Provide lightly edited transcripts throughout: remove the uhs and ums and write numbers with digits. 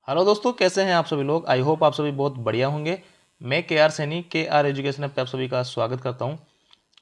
Hello दोस्तों, कैसे हैं आप सभी लोग। आई होप आप सभी बहुत बढ़िया होंगे। मैं के आर सैनी के आर एजुकेशन पे आप सभी का स्वागत करता हूं।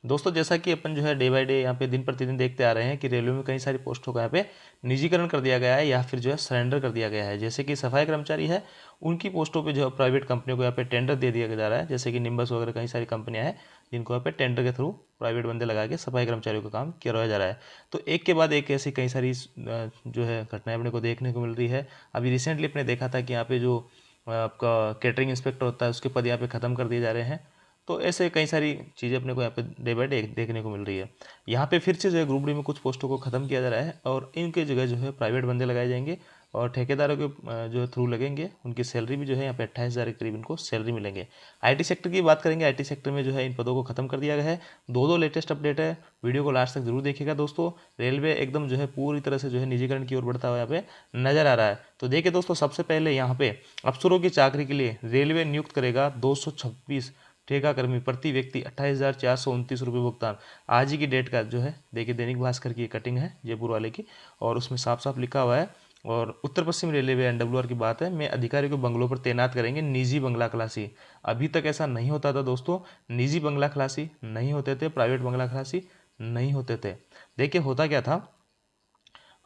दोस्तों, जैसा कि अपन जो है डे बाय डे यहाँ पे दिन प्रतिदिन देखते आ रहे हैं कि रेलवे में कई सारी पोस्टों का यहाँ पे निजीकरण कर दिया गया है या फिर जो है सरेंडर कर दिया गया है। जैसे कि सफाई कर्मचारी है, उनकी पोस्टों पे जो है प्राइवेट कंपनियों को यहाँ पे टेंडर दे दिया जा रहा है। जैसे कि निम्बस वगैरह कई सारी कंपनियां हैं जिनको यहाँ पे टेंडर के थ्रू प्राइवेट बंदे लगा के सफाई कर्मचारियों का काम करवाया जा रहा है। तो एक के बाद एक ऐसी कई सारी जो है घटनाएं अपने को देखने को मिल रही है। अभी रिसेंटली अपने देखा था कि यहाँ पे जो आपका कैटरिंग इंस्पेक्टर होता है उसके पद यहाँ पे ख़त्म कर दिए जा रहे हैं। तो ऐसे कई सारी चीज़ें अपने को यहाँ पे डे बाय डे देखने को मिल रही है। यहाँ पे फिर से जो है ग्रुप डी में कुछ पोस्टों को ख़त्म किया जा रहा है और इनके जगह जो है प्राइवेट बंदे लगाए जाएंगे और ठेकेदारों के जो है थ्रू लगेंगे। उनकी सैलरी भी जो है यहाँ पे 28,000 के करीब इनको सैलरी मिलेंगे। आईटी सेक्टर की बात करेंगे, आईटी सेक्टर में जो है इन पदों को खत्म कर दिया गया है। दो लेटेस्ट अपडेट है, वीडियो को लास्ट तक जरूर देखिएगा दोस्तों। रेलवे एकदम जो है पूरी तरह से जो है निजीकरण की ओर बढ़ता हुआ यहाँ पे नजर आ रहा है। तो देखिए दोस्तों, सबसे पहले यहाँ पे अफसरों की चाकरी के लिए रेलवे नियुक्त करेगा 226 ठेका कर्मी, प्रति व्यक्ति 28,429 रुपये भुगतान। आज ही की डेट का जो है देखिए, दैनिक भास्कर की कटिंग है जयपुर वाले की, और उसमें साफ साफ लिखा हुआ है। और उत्तर पश्चिम रेलवे एनडब्ल्यूआर की बात है, में अधिकारियों को बंगलों पर तैनात करेंगे निजी बंगला खलासी। अभी तक ऐसा नहीं होता था दोस्तों, निजी बंगला खलासी नहीं होते थे, प्राइवेट बंगला खलासी नहीं होते थे। देखिए होता क्या था,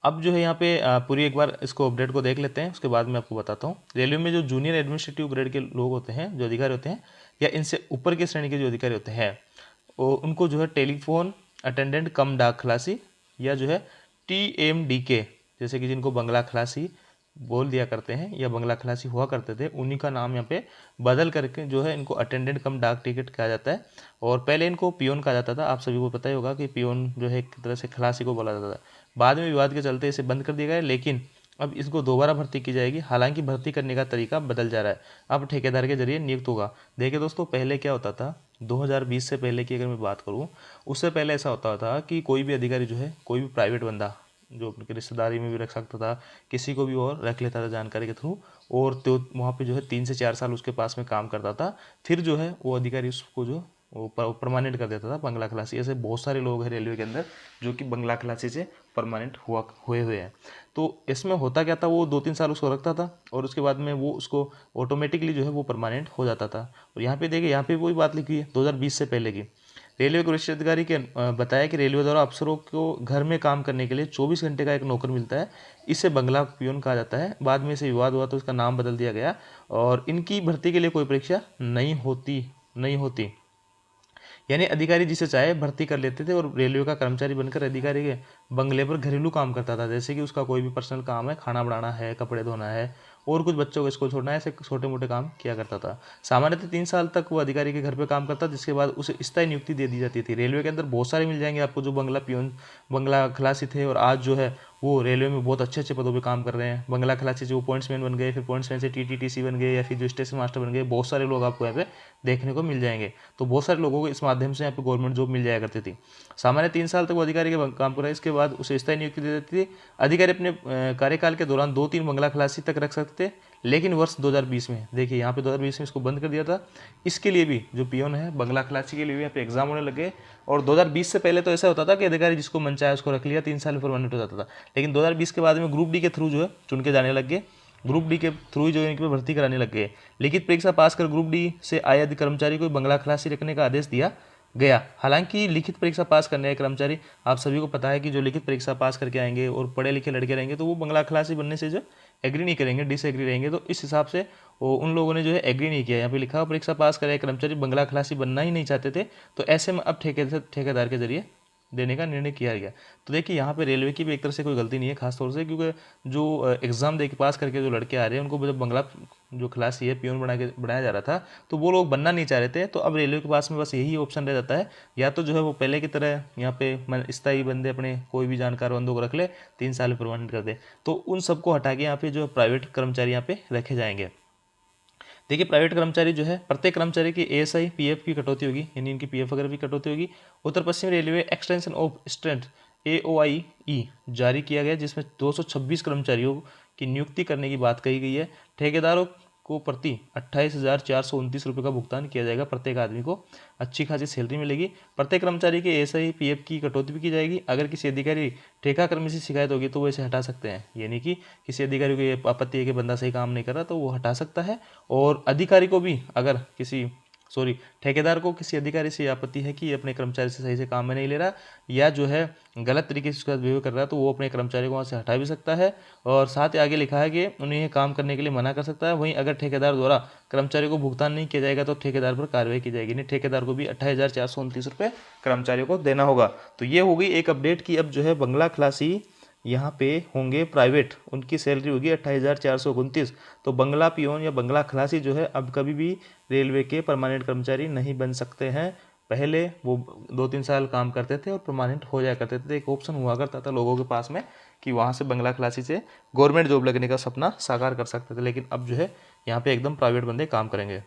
अब जो है यहाँ पे पूरी एक बार इसको अपडेट को देख लेते हैं, उसके बाद मैं आपको बताता हूँ। रेलवे में जो जूनियर एडमिनिस्ट्रेटिव ग्रेड के लोग होते हैं, जो अधिकारी होते हैं, या इनसे ऊपर के श्रेणी के जो अधिकारी होते हैं, वो उनको जो है टेलीफोन अटेंडेंट कम डाक खलासी या जो है TMDK, जैसे कि जिनको बंगला खलासी बोल दिया करते हैं या बंगला खलासी हुआ करते थे, उन्हीं का नाम यहाँ पे बदल करके जो है इनको अटेंडेंट कम डाक टिकट कहा जाता है। और पहले इनको पियोन कहा जाता था। आप सभी को पता ही होगा कि पियोन जो है एक तरह से खलासी को बोला जाता था। बाद में विवाद के चलते इसे बंद कर दिया गया, लेकिन अब इसको दोबारा भर्ती की जाएगी। हालांकि भर्ती करने का तरीका बदल जा रहा है, अब ठेकेदार के जरिए नियुक्त होगा। देखिए दोस्तों, पहले क्या होता था, 2020 से पहले की अगर मैं बात करूं, उससे पहले ऐसा होता था कि कोई भी अधिकारी जो है, कोई भी प्राइवेट बंदा जो अपनी रिश्तेदारी में भी रख सकता था, किसी को भी और रख लेता था जानकारी के थ्रू, और तो वहाँ पे जो है 3 से 4 साल उसके पास में काम करता था। फिर जो है वो अधिकारी उसको जो वो परमानेंट कर देता था बंगला खलासी। ऐसे बहुत सारे लोग हैं रेलवे के अंदर जो कि बंगला खलासी से परमानेंट हुए हुए हैं। तो इसमें होता क्या था, वो 2-3 साल उसको रखता था और उसके बाद में वो उसको ऑटोमेटिकली जो है वो परमानेंट हो जाता था। और यहाँ पे देखिए, यहाँ पे वही बात लिखी है 2020 से पहले की। रेलवे के वरिष्ठ अधिकारी के बताया कि रेलवे द्वारा अफसरों को घर में काम करने के लिए 24 घंटे का एक नौकर मिलता है। इसे बंगला पियोन कहा जाता है। बाद में इसे विवाद हुआ तो इसका नाम बदल दिया गया, और इनकी भर्ती के लिए कोई परीक्षा नहीं होती। यानी अधिकारी जिसे चाहे भर्ती कर लेते थे, और रेलवे का कर्मचारी बनकर अधिकारी के बंगले पर घरेलू काम करता था। जैसे कि उसका कोई भी पर्सनल काम है, खाना बनाना है, कपड़े धोना है, और कुछ बच्चों को स्कूल छोड़ना है, ऐसे छोटे मोटे काम किया करता था। सामान्यतः 3 साल तक वो अधिकारी के घर पे काम करता, जिसके बाद उसे स्थायी नियुक्ति दे दी जाती थी। रेलवे के अंदर बहुत सारे मिल जाएंगे आपको जो बंगला पियोन, बंगला खलासी थे, और आज जो है वो रेलवे में बहुत अच्छे अच्छे पदों पे काम कर रहे हैं। बंगला खलासी जो पॉइंट्समैन बन गए, फिर पॉइंट्समैन से TTTC बन गए, या फिर जो स्टेशन मास्टर बन गए, बहुत सारे लोग आपको यहाँ पे देखने को मिल जाएंगे। तो बहुत सारे लोगों को इस माध्यम से यहाँ पे गवर्नमेंट जॉब मिल जाया करती थी। सामान्य 3 साल तक वो अधिकारी के काम कर रहे हैं, इसके बाद उसे स्थायी नियुक्ति दे देती थी। अधिकारी अपने कार्यकाल के दौरान 2-3 बंगला खलासी तक रख सकते थे, लेकिन वर्ष 2020 में देखिए, यहाँ पे 2020 में इसको बंद कर दिया था। इसके लिए भी जो पियोन है बंगला खलासी के लिए भी यहाँ पे एग्जाम होने लगे। और 2020 से पहले तो ऐसा होता था कि अधिकारी जिसको मन चाहे उसको रख लिया, 3 साल में परमानेंट हो जाता था। लेकिन 2020 के बाद में ग्रुप डी के थ्रू जो है चुन के जाने लग गए, ग्रुप डी के थ्रू जो है इनकी भर्ती कराने लग गए। लिखित परीक्षा पास कर ग्रुप डी से आए कर्मचारी को बंगला खलासी रखने का आदेश दिया गया। हालांकि लिखित परीक्षा पास करने वाले कर्मचारी, आप सभी को पता है कि जो लिखित परीक्षा पास करके आएंगे और पढ़े लिखे लड़के रहेंगे, तो वो बंगला खलासी बनने से जो एग्री नहीं करेंगे, डिसएग्री रहेंगे। तो इस हिसाब से वो उन लोगों ने जो है एग्री नहीं किया। यहाँ पे लिखा हुआ परीक्षा पास करे कर्मचारी बंगला खलासी बनना ही नहीं चाहते थे, तो ऐसे में अब ठेकेदार के जरिए देने का निर्णय किया गया। तो देखिए, यहाँ पे रेलवे की भी एक तरह से कोई गलती नहीं है, खासतौर से क्योंकि जो एग्ज़ाम दे के पास करके जो लड़के आ रहे हैं, उनको जब बंगला जो खलासी है पियोन बनाया जा रहा था, तो वो लोग बनना नहीं चाह रहे थे। तो अब रेलवे के पास में बस यही ऑप्शन रह जाता है, या तो जो है वो पहले की तरह यहाँ पे स्थायी बंदे अपने कोई भी जानकार बंदों को रख ले, 3 साल में परमानेंट कर दे। तो उन सबको हटा के यहाँ पे जो प्राइवेट कर्मचारी यहाँ पे रखे जाएंगे। देखिए, प्राइवेट कर्मचारी जो है, प्रत्येक कर्मचारी की ASI PF की कटौती होगी, यानी इनकी PF वगैरह भी कटौती होगी। उत्तर पश्चिम railway extension of strength AOIE जारी किया गया, जिसमें 226 कर्मचारियों की नियुक्ति करने की बात कही गई है। ठेकेदारों को प्रति 28,429 रुपये का भुगतान किया जाएगा। प्रत्येक आदमी को अच्छी खासी सैलरी मिलेगी। प्रत्येक कर्मचारी के एसआई पीएफ की कटौती भी की जाएगी। अगर किसी अधिकारी ठेका कर्मी से शिकायत होगी तो वो इसे हटा सकते हैं, यानी कि किसी अधिकारी को ये आपत्ति है कि बंदा सही काम नहीं कर रहा तो वो हटा सकता है। और अधिकारी को भी अगर ठेकेदार को किसी अधिकारी से आपत्ति है कि ये अपने कर्मचारी से सही से काम में नहीं ले रहा या जो है गलत तरीके से उसका बिहेव कर रहा है तो वो अपने कर्मचारी को वहाँ से हटा भी सकता है। और साथ ही आगे लिखा है कि उन्हें ये काम करने के लिए मना कर सकता है। वहीं अगर ठेकेदार द्वारा कर्मचारी को भुगतान नहीं किया जाएगा तो ठेकेदार पर कार्रवाई की जाएगी। नहीं, ठेकेदार को भी 28,429 रुपये कर्मचारियों को देना होगा। तो ये हो गई एक अपडेट कि अब जो है बंगला खलासी यहाँ पे होंगे प्राइवेट, उनकी सैलरी होगी 28,429। तो बंगला पियोन या बंगला खलासी जो है अब कभी भी रेलवे के परमानेंट कर्मचारी नहीं बन सकते हैं। पहले वो 2-3 साल काम करते थे और परमानेंट हो जाया करते थे। एक ऑप्शन हुआ करता था लोगों के पास में कि वहाँ से बंगला खलासी से गवर्नमेंट जॉब लगने का सपना साकार कर सकते थे, लेकिन अब जो है यहाँ पे एकदम प्राइवेट बंदे काम करेंगे।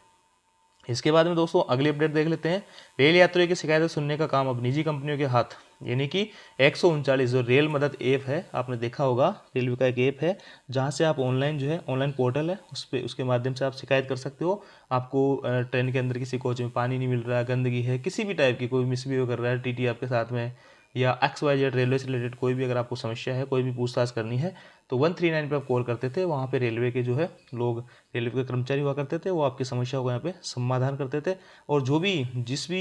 इसके बाद में दोस्तों अगली अपडेट देख लेते हैं। रेल यात्रियों की शिकायतें सुनने का काम अब निजी कंपनियों के हाथ, यानी कि 139 जो रेल मदद ऐप है, आपने देखा होगा रेलवे का एक ऐप है जहां से आप ऑनलाइन जो है ऑनलाइन पोर्टल है उस पर उसके माध्यम से आप शिकायत कर सकते हो। आपको ट्रेन के अंदर किसी कोच में पानी नहीं मिल रहा है, गंदगी है, किसी भी टाइप की कोई मिसबिहेव कर रहा है टीटी आपके साथ में या XYZ रेलवे से रिलेटेड कोई भी अगर आपको समस्या है, कोई भी पूछताछ करनी है तो 139 पे आप कॉल करते थे। वहाँ पे रेलवे के जो है लोग, रेलवे के कर्मचारी हुआ करते थे, वो आपकी समस्या को यहाँ पे समाधान करते थे। और जो भी जिससे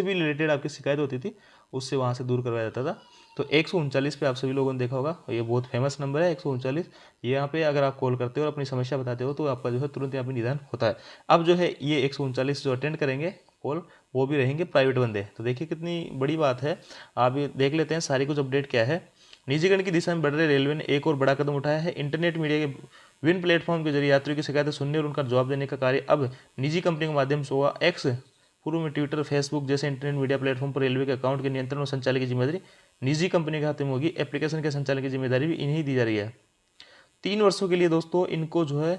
भी रिलेटेड आपकी शिकायत होती थी उससे वहाँ से दूर करवाया जाता था। तो 139 पे आप सभी लोगों ने देखा होगा, ये बहुत फेमस नंबर है 139। ये यहाँ पे अगर आप कॉल करते हो और अपनी समस्या बताते हो तो आपका जो है तुरंत यहाँ पे निदान होता है। अब जो है ये 139 जो अटेंड करेंगे कॉल वो भी रहेंगे प्राइवेट बंदे। तो देखिए कितनी बड़ी बात है। आप ये देख लेते हैं सारी कुछ अपडेट क्या है। निजीकरण की दिशा में बढ़ रहे रेलवे ने एक और बड़ा कदम उठाया है। इंटरनेट मीडिया के विभिन्न प्लेटफॉर्म के जरिए यात्रियों की शिकायतें सुनने और उनका जवाब देने का कार्य अब निजी कंपनियों के माध्यम से होगा। एक्स पूर्व में ट्विटर, फेसबुक जैसे इंटरनेट मीडिया प्लेटफॉर्म पर रेलवे के अकाउंट के नियंत्रण और संचालन की जिम्मेदारी निजी कंपनी के हाथ में होगी। एप्लीकेशन के संचालन की जिम्मेदारी भी इन्हीं दी जा रही है। 3 वर्षों के लिए दोस्तों इनको जो है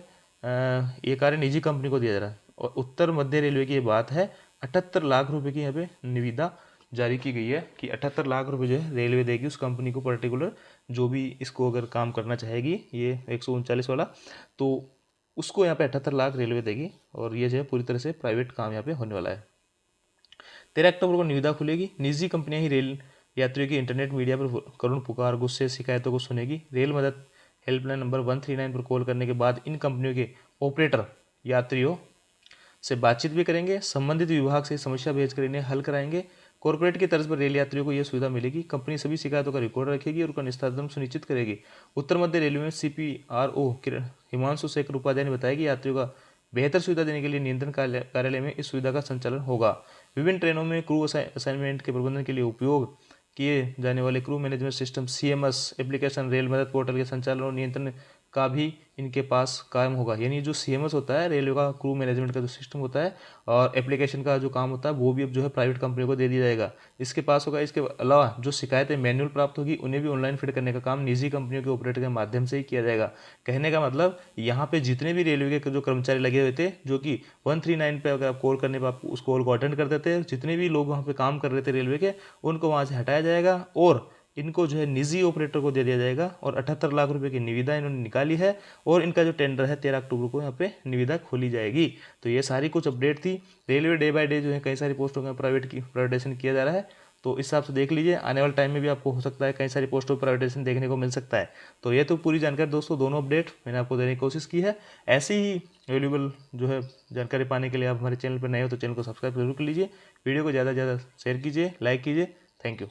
ये कार्य निजी कंपनी को दिया जा रहा है। और उत्तर मध्य रेलवे की ये बात है। 78 लाख रुपए की यहाँ पे निविदा जारी की गई है कि 78 लाख रुपए जो है रेलवे देगी उस कंपनी को पर्टिकुलर, जो भी इसको अगर काम करना चाहेगी ये 139 वाला, तो उसको यहाँ पे 78 लाख रेलवे देगी। और ये जो है पूरी तरह से प्राइवेट काम यहाँ पे होने वाला है। 13 अक्टूबर को निविदा खुलेगी। निजी कंपनियां ही रेल यात्रियों की इंटरनेट मीडिया पर करुण पुकार, गुस्से, शिकायतों को सुनेगी। रेल मदद हेल्पलाइन नंबर 139 पर कॉल करने के बाद इन कंपनियों के ऑपरेटर यात्रियों से बातचीत भी करेंगे। संबंधित विभाग से समस्या भेजकर इन्हें हल कराएंगे। कॉर्पोरेट की तर्ज पर रेल यात्रियों को यह सुविधा मिलेगी। कंपनी सभी शिकायतों का रिकॉर्ड रखेगी और उनका निस्तारण सुनिश्चित करेगी। उत्तर मध्य रेलवे में CPRO हिमांशु शेखर उपाध्याय ने बताया कि यात्रियों का बेहतर सुविधा देने के लिए नियंत्रण कार्यालय में इस सुविधा का संचालन होगा। विभिन्न ट्रेनों में क्रू असाइनमेंट के प्रबंधन के लिए उपयोग किए जाने वाले crew management system CMS application, rail मदद पोर्टल के संचालन और नियंत्रण का भी इनके पास कायम होगा। यानी जो CMS होता है रेलवे का क्रू मैनेजमेंट का जो सिस्टम होता है और एप्लीकेशन का जो काम होता है वो भी अब जो है प्राइवेट कंपनी को दे दिया जाएगा, इसके पास होगा। इसके अलावा जो शिकायतें मैनुअल प्राप्त होगी उन्हें भी ऑनलाइन फिट करने का काम निजी कंपनियों के ऑपरेटर के माध्यम से ही किया जाएगा। कहने का मतलब यहाँ पे जितने भी रेलवे के जो कर्मचारी लगे हुए थे, जो कि 139 पे अगर आप कॉल करने पर आप उस कॉल को अटेंड करते थे, जितने भी लोग वहाँ पे काम कर रहे थे रेलवे के, उनको वहाँ से हटाया जाएगा और इनको जो है निजी ऑपरेटर को दे दिया जाएगा। और 78 लाख रुपए की निविदा इन्होंने निकाली है और इनका जो टेंडर है 13 अक्टूबर को यहाँ पे निविदा खोली जाएगी। तो ये सारी कुछ अपडेट थी। रेलवे डे बाय डे जो है कई सारी पोस्टों का प्राइवेटाइजेशन किया जा रहा है, तो इस हिसाब से देख लीजिए। आने वाले टाइम में भी आपको हो सकता है कई सारी पोस्टों पर प्राइवेटाइजेशन देखने को मिल सकता है। तो ये तो पूरी जानकारी दोस्तों, दोनों अपडेट मैंने आपको देने की कोशिश की है। ऐसी ही वैल्यूबल जो है जानकारी पाने के लिए आप हमारे चैनल पर नए हो तो चैनल को सब्सक्राइब जरूर कर लीजिए। वीडियो को ज़्यादा से ज़्यादा शेयर कीजिए, लाइक कीजिए। Thank you.